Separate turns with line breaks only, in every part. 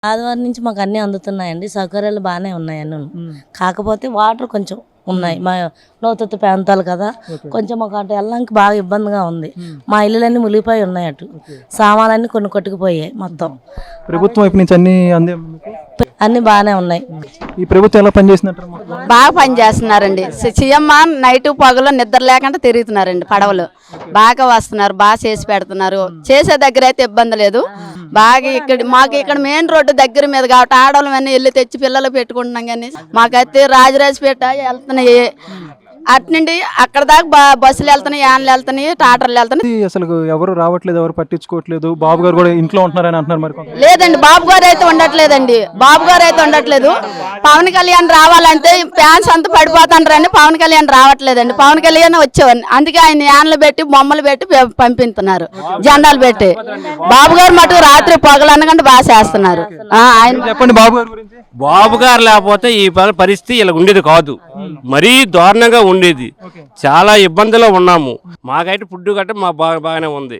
ఆదివారం నుంచి మాకు అన్నీ అందుతున్నాయండి. సౌకర్యాలు బాగానే ఉన్నాయండి. కాకపోతే వాటర్ కొంచెం ఉన్నాయి. మా లోతట్టు ప్రాంతాలు కదా, కొంచెం మాకు అటు వెళ్ళడానికి బాగా ఇబ్బందిగా ఉంది. మా ఇల్లులన్నీ మునిగిపోయి ఉన్నాయి. అటు సామాన్లన్నీ కొన్ని కొట్టుకుపోయాయి మొత్తం.
ప్రభుత్వం వైపు నుంచి
అన్ని బాగానే ఉన్నాయి.
ఈ ప్రభుత్వం ఎలా పనిచేసినట్టు?
బాగా పనిచేస్తున్నారండి. సీఎం నైట్ పగలు నిద్ర లేకుండా తిరుగుతున్నారండి. పడవలు బాగా వస్తున్నారు, బాగా చేసి పెడుతున్నారు. చేసే దగ్గర అయితే ఇబ్బంది లేదు. బాగా మాకు ఇక్కడ మెయిన్ రోడ్డు దగ్గర మీద కాబట్టి ఆడవాళ్ళం అన్నీ వెళ్ళి తెచ్చి పిల్లలు పెట్టుకుంటున్నాం. కానీ మాకైతే రాజరాజపేట వెళ్తున్నాయి, అట్నుండి అక్కడ దాకా బస్సులు వెళ్తున్నాయి, యాన్లు వెళ్తున్నాయి, టాటర్లు వెళ్తున్నాయి.
అసలు ఎవరు రావట్లేదు, ఎవరు పట్టించుకోవట్లేదు. బాబు గారు కూడా ఇంట్లో ఉంటున్నారని అంటున్నారు. మరి
లేదండి, బాబు గారు అయితే ఉండట్లేదండి. బాబు గారు అయితే ఉండట్లేదు. పవన్ కళ్యాణ్ రావాలంటే ఫ్యాన్స్ అంతా పడిపోతాండ్రని పవన్ కళ్యాణ్ రావట్లేదండి. పవన్ కళ్యాణ్ వచ్చేవాడిని, అందుకే ఆయన యాన్లు పెట్టి బొమ్మలు పెట్టి పంపిస్తున్నారు, జెండాలు పెట్టి. బాబు గారు మటుకు రాత్రి పగలు అనకుండా బాగా చేస్తున్నారు. ఆయన
చెప్పండి బాబు గారి గురించి.
బాబు గారు లేకపోతే ఈ పరిస్థితి ఇలా ఉండేది కాదు, మరీ దారుణంగా ఉండేది. చాలా ఇబ్బందిలో ఉన్నాము. మాకైతే ఫుడ్ గట్ట మా బాగానే ఉంది.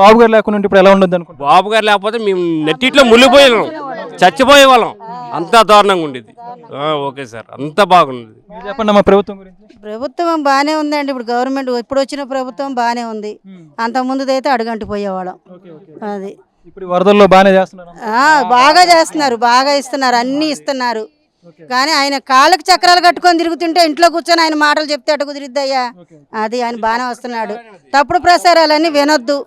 బాబు గారు లేకుండా ఇప్పుడు ఎలా ఉండదు అనుకుంటా?
బాబు గారు లేకపోతే మేము నెట్టిట్లో మునిగిపోయే వాళ్ళం, చచ్చిపోయే వాళ్ళం. అంతా దారుణంగా ఉండేది. ఓకే సార్, అంతా బాగుంది.
చెప్పండి మా ప్రభుత్వం గురించి.
ప్రభుత్వం బాగానే ఉందండి. ఇప్పుడు గవర్నమెంట్ ఇప్పుడు వచ్చిన ప్రభుత్వం బాగానే ఉంది. అంతకుముందుదైతే అడుగంటి పోయేవాళ్ళం. అది
ఇప్పుడు వరదల్లో బాగానే చేస్తున్నారు.
బాగా చేస్తున్నారు, బాగా ఇస్తున్నారు, అన్ని ఇస్తున్నారు. కానీ ఆయన కాళ్ళకి చక్రాలు కట్టుకొని తిరుగుతుంటే ఇంట్లో కూర్చొని ఆయన మాటలు చెప్తే అటు కుదిరిద్దయ్యా. అది ఆయన బాగానే వస్తున్నాడు. తప్పుడు ప్రసారాలన్నీ వినొద్దు,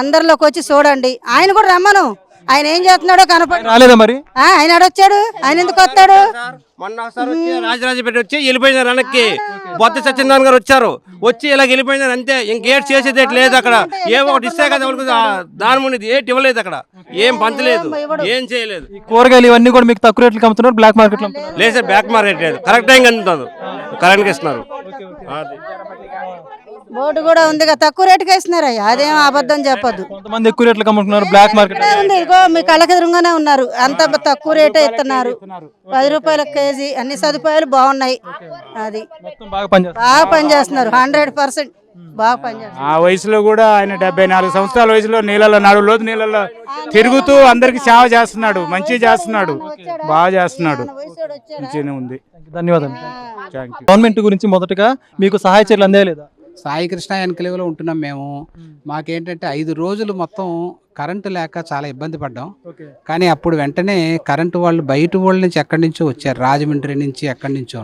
అందరిలోకి వచ్చి చూడండి. ఆయన కూడా రమ్మను, ఆయన ఏం చేస్తున్నాడో కనపడి
రాలేదా మరి?
ఆయన అడొచ్చాడు, ఆయన ఎందుకు వస్తాడు?
మొన్న ఒకసారి వచ్చి రాజరాజపేట వచ్చి వెళ్ళిపోయినారు వెనక్కి. బొత్స సత్యనారాయణ గారు వచ్చి ఇలా వెళ్ళిపోయినారు అంతే. ఇంకేట్ చేసేది లేదు అక్కడ. ఏమో ఒకటి ఇస్తే కదా దాని ముందు ఏటి ఇవ్వలేదు, అక్కడ ఏం పంచలేదు, ఏం చేయలేదు.
కూరగాయలు ఇవన్నీ కూడా మీకు తక్కువ రేట్లకు అమ్ముతున్నారు, బ్లాక్ మార్కెట్ లో
లేదు సార్, బ్లాక్ మార్కెట్ లేదు, కరెక్ట్ టైం అందుతుంది, కరెంట్కి ఇస్తున్నారు.
బోర్డు కూడా ఉంది, తక్కువ రేటుకి ఇస్తున్నారు. అదేం అబద్ధం చెప్పొద్దు.
కొంతమంది ఎక్కువ రేట్లకు అమ్ముతున్నారు, బ్లాక్ మార్కెట్
ఉంది. ఇదిగో మీ కళ్ళకి ఎదురుగానే ఉన్నారు, అంత తక్కువ రేటే ఇస్తున్నారు. 10 రూపాయల కేజీ, అన్ని సదుపాయాలు బాగున్నాయి. అది బాగా పనిచేస్తున్నారు, 100% బాగా పనిచేస్తున్నారు.
ఆ వయసులో కూడా ఆయన 74 సంవత్సరాల వయసులో నీళ్ళలో లోతు నీళ్ళలో తిరుగుతూ అందరికి సేవ చేస్తున్నాడు, మంచిగా చేస్తున్నాడు, బాగా చేస్తున్నాడు. మంచిగానే ఉంది.
ధన్యవాదాలు. గవర్నమెంట్ గురించి మొదటగా మీకు సహాయ చర్యలు అందేయలేదా?
సాయి కృష్ణ ఎన్కలేవలో ఉంటున్నాం మేము. మాకేంటంటే 5 రోజులు మొత్తం కరెంటు లేక చాలా ఇబ్బంది పడ్డాం. కానీ అప్పుడు వెంటనే కరెంటు వాళ్ళు బయట వాళ్ళ నుంచి ఎక్కడి నుంచో వచ్చారు, రాజమండ్రి నుంచి ఎక్కడి నుంచో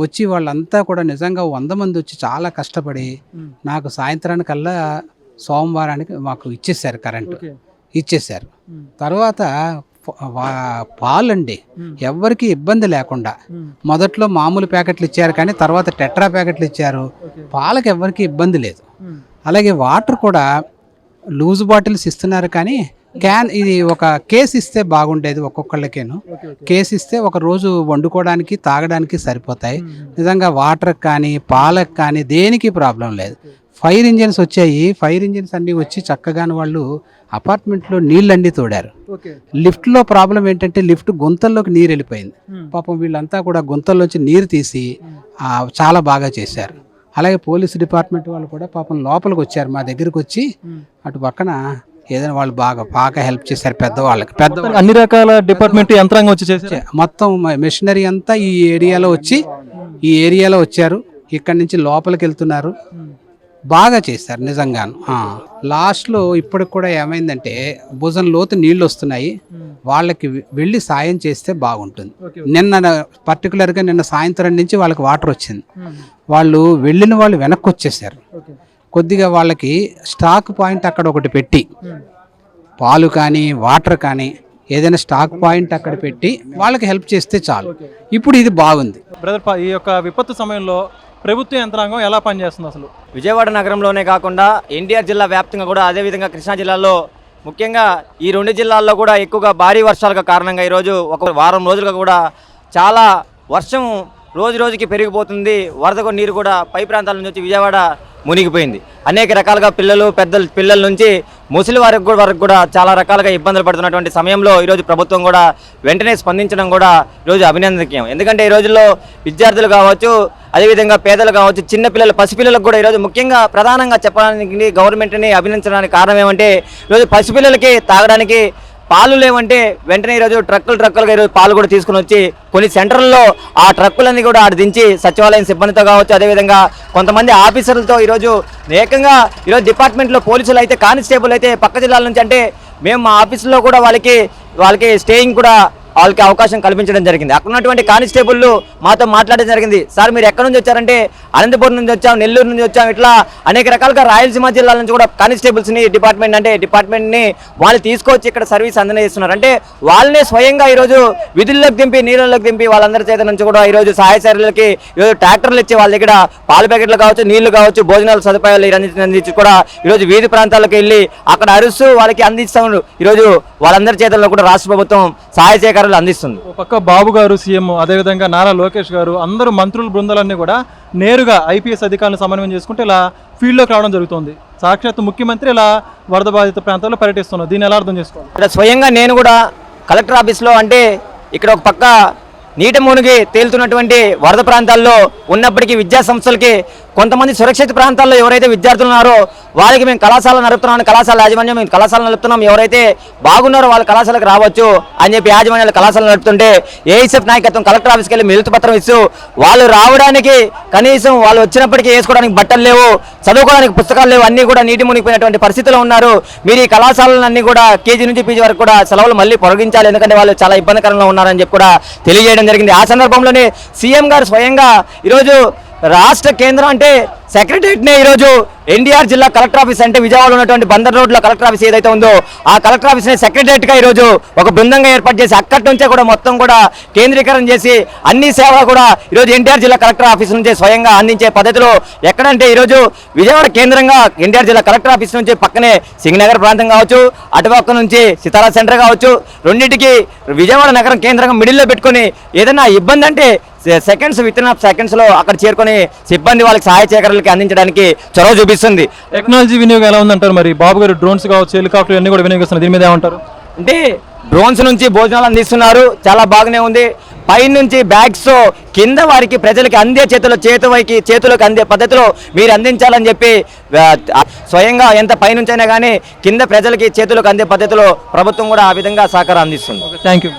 వచ్చి వాళ్ళంతా కూడా నిజంగా 100 మంది వచ్చి చాలా కష్టపడి నాకు సాయంత్రానికల్లా సోమవారానికి మాకు ఇచ్చేసారు, కరెంటు ఇచ్చేసారు. తర్వాత పాలండి ఎవరికి ఇబ్బంది లేకుండా మొదట్లో మామూలు ప్యాకెట్లు ఇచ్చారు, కానీ తర్వాత టెట్రా ప్యాకెట్లు ఇచ్చారు. పాలకు ఎవరికి ఇబ్బంది లేదు. అలాగే వాటర్ కూడా లూజ్ బాటిల్స్ ఇస్తున్నారు, కానీ ఇది ఒక కేసు ఇస్తే బాగుండేది. ఒక్కొక్కళ్ళకేను కేసు ఇస్తే ఒక రోజు వండుకోవడానికి తాగడానికి సరిపోతాయి. నిజంగా వాటర్కి కానీ పాలకు కానీ దేనికి ప్రాబ్లం లేదు. ఫైర్ ఇంజిన్స్ వచ్చాయి. ఫైర్ ఇంజిన్స్ అన్నీ వచ్చి చక్కగానే వాళ్ళు అపార్ట్మెంట్లో నీళ్ళండి తోడారు. లిఫ్ట్లో ప్రాబ్లం ఏంటంటే లిఫ్ట్ గుంతల్లోకి నీరు వెళ్ళిపోయింది. పాపం వీళ్ళంతా కూడా గుంతల్లోంచి నీరు తీసి చాలా బాగా చేశారు. అలాగే పోలీస్ డిపార్ట్మెంట్ వాళ్ళు కూడా పాపం లోపలికి వచ్చారు, మా దగ్గరికి వచ్చి అటు పక్కన ఏదైనా వాళ్ళు బాగా హెల్ప్ చేశారు. పెద్దవాళ్ళకి
అన్ని రకాల డిపార్ట్మెంట్ యంత్రాంగం వచ్చి చేశారు.
మొత్తం మెషినరీ అంతా ఈ ఏరియాలో వచ్చారు. ఇక్కడి నుంచి లోపలికి వెళ్తున్నారు, బాగా చేశారు నిజంగాను. లాస్ట్లో ఇప్పటికి కూడా ఏమైందంటే భుజం లోతు నీళ్ళు వస్తున్నాయి, వాళ్ళకి వెళ్ళి సాయం చేస్తే బాగుంటుంది. పర్టికులర్గా నిన్న సాయంత్రం నుంచి వాళ్ళకి వాటర్ వచ్చింది. వాళ్ళు వెళ్ళిన వాళ్ళు వెనక్కి వచ్చేసారు. కొద్దిగా వాళ్ళకి స్టాక్ పాయింట్ అక్కడ ఒకటి పెట్టి పాలు కానీ వాటర్ కానీ ఏదైనా స్టాక్ పాయింట్ అక్కడ పెట్టి వాళ్ళకి హెల్ప్ చేస్తే చాలు. ఇప్పుడు ఇది బాగుంది.
బ్రదర్, ఈ యొక్క విపత్తు సమయంలో ప్రభుత్వ యంత్రాంగం ఎలా పనిచేస్తుంది అసలు?
విజయవాడ నగరంలోనే కాకుండా ఎన్టీఆర్ జిల్లా వ్యాప్తంగా కూడా, అదేవిధంగా కృష్ణా జిల్లాలో ముఖ్యంగా ఈ 2 జిల్లాల్లో కూడా ఎక్కువగా భారీ వర్షాలకు కారణంగా ఈరోజు ఒక వారం రోజులుగా కూడా చాలా వర్షం రోజు రోజుకి పెరిగిపోతుంది. వరద నీరు కూడా పై ప్రాంతాల నుంచి వచ్చి విజయవాడ మునిగిపోయింది. అనేక రకాలుగా పిల్లల నుంచి ముసలి వరకు కూడా చాలా రకాలుగా ఇబ్బందులు పడుతున్నటువంటి సమయంలో ఈరోజు ప్రభుత్వం కూడా వెంటనే స్పందించడం కూడా ఈరోజు అభినందనీయం. ఎందుకంటే ఈ రోజుల్లో విద్యార్థులు కావచ్చు, అదేవిధంగా పేదలు కావచ్చు, చిన్నపిల్లలు పసిపిల్లలకు కూడా ఈరోజు ముఖ్యంగా ప్రధానంగా చెప్పడానికి గవర్నమెంట్ని అభినందించడానికి కారణం ఏమంటే ఈరోజు పసిపిల్లలకి తాగడానికి పాలు లేవంటే వెంటనే ఈరోజు ట్రక్కులుగా ఈరోజు పాలు కూడా తీసుకుని వచ్చి కొన్ని సెంటర్లలో ఆ ట్రక్కులన్నీ కూడా ఆడ దించి సచివాలయం సిబ్బందితో కావచ్చు, అదేవిధంగా కొంతమంది ఆఫీసర్లతో ఈరోజు ఏకంగా ఈరోజు డిపార్ట్మెంట్లో పోలీసులు అయితే కానిస్టేబుల్ అయితే పక్క జిల్లాల నుంచి అంటే మేము మా ఆఫీసులో కూడా వాళ్ళకి స్టేయింగ్ కూడా వాళ్ళకి అవకాశం కల్పించడం జరిగింది. అక్కడ ఉన్నటువంటి కానిస్టేబుల్ మాతో మాట్లాడడం జరిగింది. సార్ మీరు ఎక్కడి నుంచి వచ్చారంటే అనంతపురం నుంచి వచ్చాం, నెల్లూరు నుంచి వచ్చాం, ఇట్లా అనేక రకాలుగా రాయలసీమ జిల్లాల నుంచి కూడా కానిస్టేబుల్స్ని డిపార్ట్మెంట్ని వాళ్ళు తీసుకొచ్చి ఇక్కడ సర్వీస్ అందజేస్తున్నారు. అంటే వాళ్ళనే స్వయంగా ఈరోజు విధుల్లోకి దింపి నీళ్ళలోకి దింపి వాళ్ళందరి చేత నుంచి కూడా ఈరోజు సహాయ చర్యలకి ఈరోజు ట్రాక్టర్లు ఇచ్చి వాళ్ళ దగ్గర పాల ప్యాకెట్లు కావచ్చు, నీళ్లు కావచ్చు, భోజనాల సదుపాయాలు అందించి కూడా ఈరోజు వీధి ప్రాంతాలకు వెళ్ళి అక్కడ అరుస్తూ వాళ్ళకి అందిస్తాము. ఈరోజు వాళ్ళందరి చేతుల్లో కూడా రాష్ట్ర ప్రభుత్వం సహాయ సేకరణలు అందిస్తుంది.
ఓ పక్క బాబు గారు సీఎం, అదేవిధంగా నారా లోకేష్ గారు, అందరూ మంత్రుల బృందాలన్నీ కూడా నేరుగా ఐపీఎస్ అధికారులను సమన్వయం చేసుకుంటే ఇలా ఫీల్డ్లోకి రావడం జరుగుతుంది. సాక్షాత్ ముఖ్యమంత్రి ఇలా వరద బాధిత ప్రాంతాల్లో పర్యటిస్తున్నారు. దీన్ని ఎలా అర్థం చేసుకోవాలి?
ఇక్కడ స్వయంగా నేను కూడా కలెక్టర్ ఆఫీస్లో అంటే ఇక్కడ ఒక పక్క నీట మునిగి తేలుతున్నటువంటి వరద ప్రాంతాల్లో ఉన్నప్పటికీ విద్యా సంస్థలకి కొంతమంది సురక్షిత ప్రాంతాల్లో ఎవరైతే విద్యార్థులు ఉన్నారో వాళ్ళకి మేము కళాశాల నడుపుతున్నాం, కళాశాల యాజమాన్యం మేము కళాశాల నడుపుతున్నాం, ఎవరైతే బాగున్నారో వాళ్ళ కళాశాలకు రావచ్చు అని చెప్పి యాజమాన్యాలు కళాశాల నడుపుతుంటే ఏఐసెఫ్ నాయకత్వం కలెక్టర్ ఆఫీస్కి వెళ్ళి మెలుతు పత్రం ఇస్తూ వాళ్ళు రావడానికి కనీసం వాళ్ళు వచ్చినప్పటికీ వేసుకోవడానికి బట్టలు లేవు, చదువుకోవడానికి పుస్తకాలు లేవు, అన్నీ కూడా నీటి మునిగిపోయినటువంటి పరిస్థితిలో ఉన్నారు. మీరు ఈ కళాశాలలన్నీ కూడా కేజీ నుంచి పీజీ వరకు కూడా సెలవులు మళ్ళీ పొడిగించాలి, ఎందుకంటే వాళ్ళు చాలా ఇబ్బందికరంగా ఉన్నారని చెప్పి కూడా తెలియజేయడం జరిగింది. ఆ సందర్భంలోనే సీఎం గారు స్వయంగా ఈరోజు రాష్ట్ర కేంద్రం అంటే సెక్రటరియట్నే ఈరోజు ఎన్టీఆర్ జిల్లా కలెక్టర్ ఆఫీస్ అంటే విజయవాడలో ఉన్నటువంటి బందర్ రోడ్లో కలెక్టర్ ఆఫీస్ ఏదైతే ఉందో ఆ కలెక్టర్ ఆఫీస్ని సెక్రటరియట్గా ఈరోజు ఒక బృందంగా ఏర్పాటు చేసి అక్కడి నుంచే కూడా మొత్తం కూడా కేంద్రీకరణ చేసి అన్ని సేవలు కూడా ఈరోజు ఎన్టీఆర్ జిల్లా కలెక్టర్ ఆఫీస్ నుంచే స్వయంగా అందించే పద్ధతిలో ఎక్కడంటే ఈరోజు విజయవాడ కేంద్రంగా ఎన్టీఆర్ జిల్లా కలెక్టర్ ఆఫీస్ నుంచి పక్కనే సింగనగర్ ప్రాంతం కావచ్చు, అటుపక్క నుంచి సితారా సెంటర్ కావచ్చు, రెండింటికి విజయవాడ నగరం కేంద్రంగా మిడిల్లో పెట్టుకొని ఏదైనా ఇబ్బంది అంటే విత్ ఇన్ సెకండ్స్ లో అక్కడ చేరుకొని సిబ్బంది వాళ్ళకి సహాయ సేకరణలకి అందించడానికి చొరవ చూపిస్తుంది.
టెక్నాలజీ వినియోగం ఎలా ఉందంటారు? మరి బాబు గారు డ్రోన్స్ కావచ్చు, హెలికాప్టర్ అన్ని కూడా వినియోగిస్తున్నారు. దీని మీద ఏమంటారు?
అంటే డ్రోన్స్ నుంచి భోజనాలు అందిస్తున్నారు, చాలా బాగానే ఉంది. పైనుంచి బ్యాగ్స్ కింద వారికి ప్రజలకి అందే చేతులకు అందే పద్ధతిలో మీరు అందించాలని చెప్పి స్వయంగా ఎంత పైనుంచి అయినా కానీ కింద ప్రజలకి చేతులకు అందే పద్ధతిలో ప్రభుత్వం కూడా ఆ విధంగా సహకారం అందిస్తుంది.
Thank you.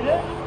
Yeah.